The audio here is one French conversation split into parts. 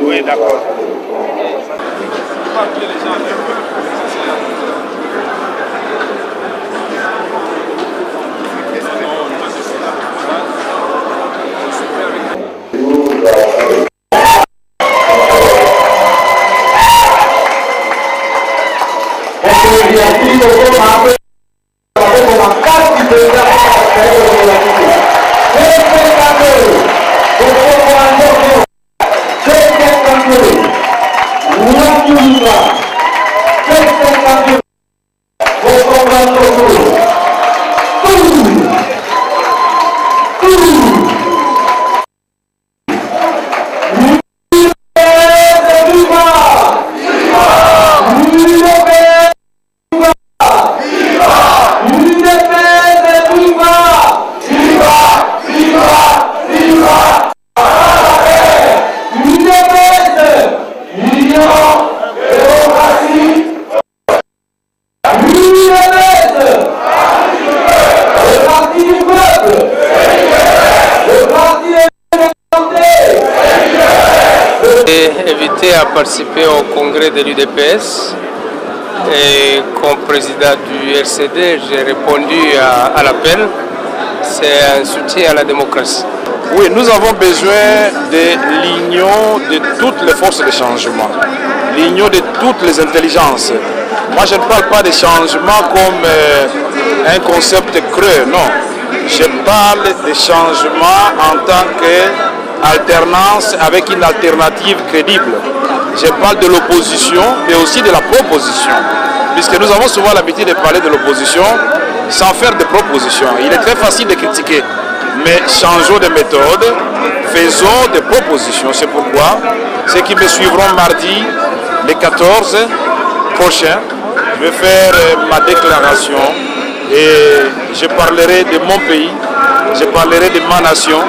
Oui, d'accord. Invité à participer au congrès de l'UDPS et comme président du RCD, j'ai répondu à l'appel. C'est un soutien à la démocratie. Oui, nous avons besoin de l'union de toutes les forces de changement, l'union de toutes les intelligences. Moi, je ne parle pas de changement comme un concept creux, non. Je parle de changement en tant qu'alternance avec une alternative crédible. Je parle de l'opposition, mais aussi de la proposition, puisque nous avons souvent l'habitude de parler de l'opposition sans faire de propositions. Il est très facile de critiquer, mais changeons de méthode, faisons des propositions. C'est pourquoi ceux qui me suivront mardi, le 14 prochain, je vais faire ma déclaration et je parlerai de mon pays, je parlerai de ma nation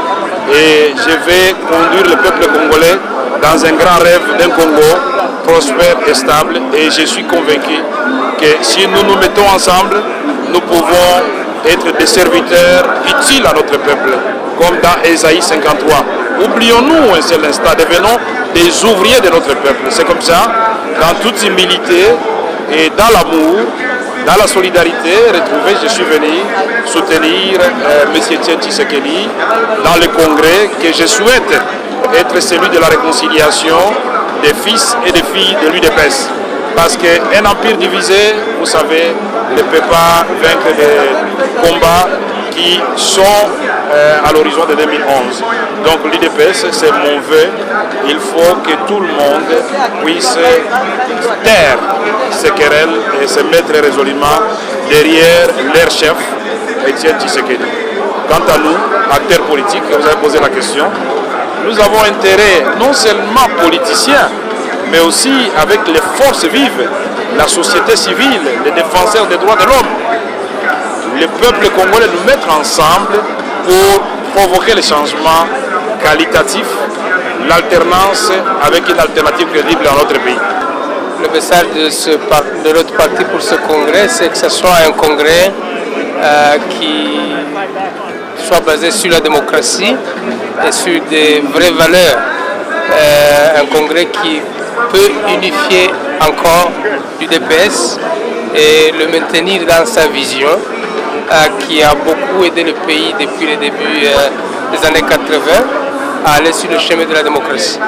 et je vais conduire le peuple congolais dans un grand rêve d'un Congo prospère et stable. Et je suis convaincu que si nous nous mettons ensemble, nous pouvons être des serviteurs utiles à notre peuple, comme dans Ésaïe 53. Oublions-nous un seul instant, devenons des ouvriers de notre peuple. C'est comme ça, dans toute humilité et dans l'amour, dans la solidarité retrouvée, je suis venu soutenir M. Tshisekedi dans le congrès que je souhaite être celui de la réconciliation des fils et des filles de l'UDPS. Parce qu'un empire divisé, vous savez, ne peut pas vaincre des combats qui sont à l'horizon de 2011. Donc l'UDPS, c'est mon vœu. Il faut que tout le monde puisse taire ces querelles et se mettre résolument derrière leur chef, Etienne Tshisekedi. Quant à nous, acteurs politiques, vous avez posé la question, nous avons intérêt non seulement politiciens, mais aussi avec les forces vives, la société civile, les défenseurs des droits de l'homme, le peuple congolais, nous mettre ensemble pour provoquer les changements qualitatifs, l'alternance avec une alternative crédible dans notre pays. Le message de notre parti pour ce congrès, c'est que ce soit un congrès qui soit basé sur la démocratie et sur des vraies valeurs. Un congrès qui peut unifier encore l'UDPS et le maintenir dans sa vision, qui a beaucoup aidé le pays depuis le début des années 80 à aller sur le chemin de la démocratie.